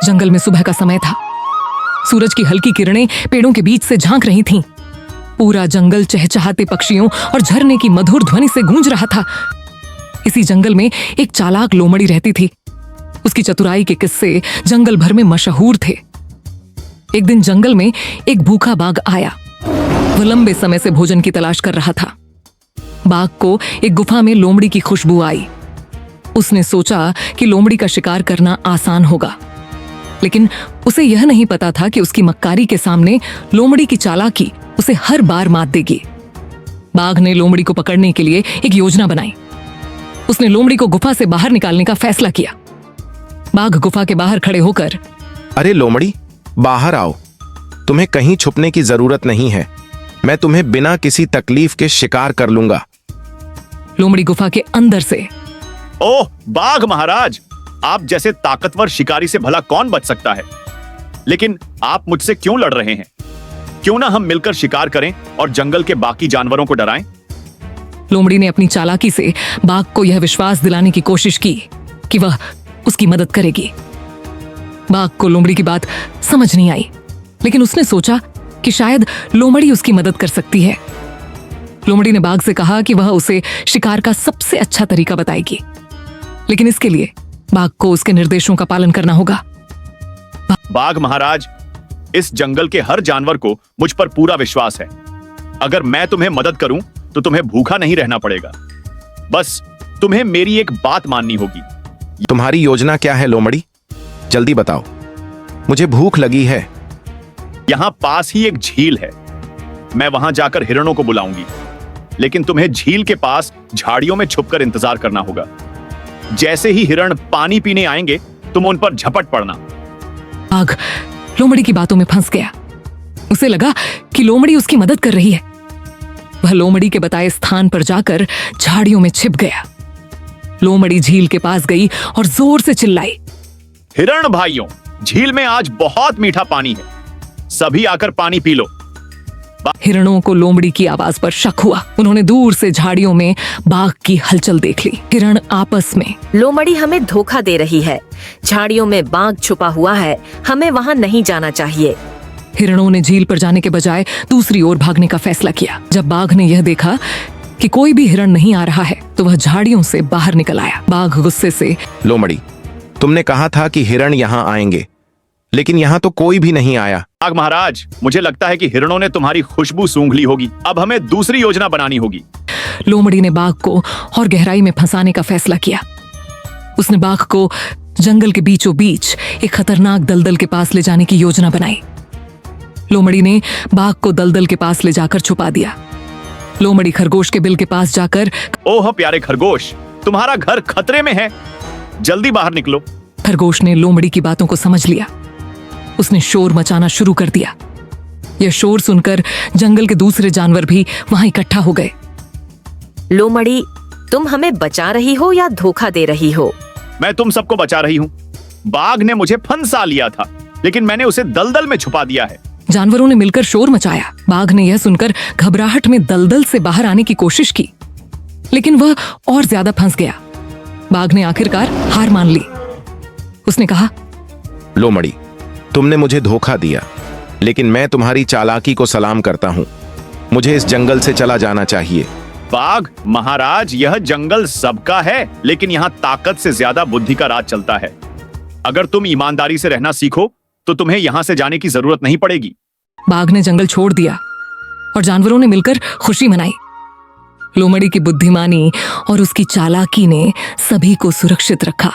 जंगल में सुबह का समय था। सूरज की हल्की किरणें पेड़ों के बीच से झांक रही थीं। पूरा जंगल चहचहाते पक्षियों और झरने की मधुर ध्वनि से गूंज रहा था। इसी जंगल में एक चालाक लोमड़ी रहती थी। उसकी चतुराई के किस्से जंगल भर में मशहूर थे। एक दिन जंगल में एक भूखा बाघ आया। वह लंबे समय से भोजन की तलाश कर रहा था। बाघ को एक गुफा में लोमड़ी की खुशबू आई। उसने सोचा कि लोमड़ी का शिकार करना आसान होगा, लेकिन उसे यह नहीं पता था कि उसकी मक्कारी के सामने लोमड़ी की चालाकी उसे हर बार मात देगी। बाघ ने लोमड़ी को पकड़ने के लिए एक योजना बनाई। उसने लोमड़ी को गुफा से बाहर निकालने का फैसला किया। बाघ गुफा के बाहर खड़े होकर, अरे लोमड़ी, बाहर आओ। तुम्हें कहीं छुपने की जरूरत नहीं है। मैं तुम्हें बिना किसी तकलीफ के शिकार कर लूंगा। लोमड़ी गुफा के अंदर से, ओह बाघ महाराज, आप जैसे ताकतवर शिकारी से भला कौन बच सकता है? लेकिन आप मुझसे क्यों लड़ रहे हैं? क्यों ना हम मिलकर शिकार करें और जंगल के बाकी जानवरों को डराएं? लोमड़ी ने अपनी चालाकी से बाघ को यह विश्वास दिलाने की कोशिश की कि वह उसकी मदद करेगी। बाघ को लोमड़ी की बात समझ नहीं आई, लेकिन उसने सोचा कि शायद लोमड़ी उसकी मदद कर सकती है। लोमड़ी ने बाघ से कहा कि वह उसे शिकार का सबसे अच्छा तरीका बताएगी, लेकिन इसके लिए बाघ को उसके निर्देशों का पालन करना होगा। बाघ महाराज, इस जंगल के हर जानवर को मुझ पर पूरा विश्वास है। अगर मैं तुम्हें मदद करूं तो तुम्हें भूखा नहीं रहना पड़ेगा। बस तुम्हें मेरी एक बात माननी होगी। तुम्हारी योजना क्या है लोमड़ी? जल्दी बताओ, मुझे भूख लगी है। यहां पास ही एक झील है। मैं वहां जाकर हिरणों को बुलाऊंगी, लेकिन तुम्हें झील के पास झाड़ियों में छुपकर इंतजार करना होगा। जैसे ही हिरण पानी पीने आएंगे, तुम उन पर झपट पड़ना। बाघ लोमड़ी की बातों में फंस गया। उसे लगा कि लोमड़ी उसकी मदद कर रही है। वह लोमड़ी के बताए स्थान पर जाकर झाड़ियों में छिप गया। लोमड़ी झील के पास गई और जोर से चिल्लाई, हिरण भाइयों, झील में आज बहुत मीठा पानी है। सभी आकर पानी पी लो। हिरणों को लोमड़ी की आवाज पर शक हुआ। उन्होंने दूर से झाड़ियों में बाघ की हलचल देख ली। हिरण आपस में, लोमड़ी हमें धोखा दे रही है। झाड़ियों में बाघ छुपा हुआ है, हमें वहाँ नहीं जाना चाहिए। हिरणों ने झील पर जाने के बजाय दूसरी ओर भागने का फैसला किया। जब बाघ ने यह देखा कि कोई भी हिरण नहीं आ रहा है, तो वह झाड़ियों से बाहर निकल आया। बाघ गुस्से से, लोमड़ी, तुमने कहा था कि हिरण यहाँ आएंगे, लेकिन यहाँ तो कोई भी नहीं आया। बाघ महाराज, मुझे लगता है कि हिरणों ने तुम्हारी खुशबू सूंघ ली होगी। अब हमें दूसरी योजना बनानी होगी। लोमड़ी ने बाघ को और गहराई में फंसाने का फैसला किया। उसने बाघ को जंगल के बीचों बीच एक खतरनाक दलदल के पास ले जाने की योजना बनाई। लोमड़ी ने बाघ को दलदल के पास ले जाकर छुपा दिया। लोमड़ी खरगोश के बिल के पास जाकर, ओह प्यारे खरगोश, तुम्हारा घर खतरे में है, जल्दी बाहर निकलो। खरगोश ने लोमड़ी की बातों को समझ लिया। उसने शोर मचाना शुरू कर दिया। यह शोर सुनकर जंगल के दूसरे जानवर भी वहां इकट्ठा हो गए। लोमड़ी, तुम हमें बचा रही हो या धोखा दे रही हो? मैं तुम सबको बचा रही हूँ। बाघ ने मुझे फंसा लिया था, लेकिन मैंने उसे दलदल में छुपा दिया है। जानवरों ने मिलकर शोर मचाया। बाघ ने यह सुनकर घबराहट में दलदल से बाहर आने की कोशिश की, लेकिन वह और ज्यादा फंस गया। बाघ ने आखिरकार हार मान ली। उसने कहा, लोमड़ी, तुमने मुझे धोखा दिया, लेकिन मैं तुम्हारी चालाकी को सलाम करता हूँ। मुझे इस जंगल से चला जाना चाहिए। बाघ महाराज, यह जंगल सबका है, लेकिन यहाँ ताकत से ज्यादा बुद्धि का राज चलता है। अगर तुम ईमानदारी से रहना सीखो तो तुम्हें यहाँ से जाने की जरूरत नहीं पड़ेगी। बाघ ने जंगल छोड़ दिया और जानवरों ने मिलकर खुशी मनाई। लोमड़ी की बुद्धिमानी और उसकी चालाकी ने सभी को सुरक्षित रखा।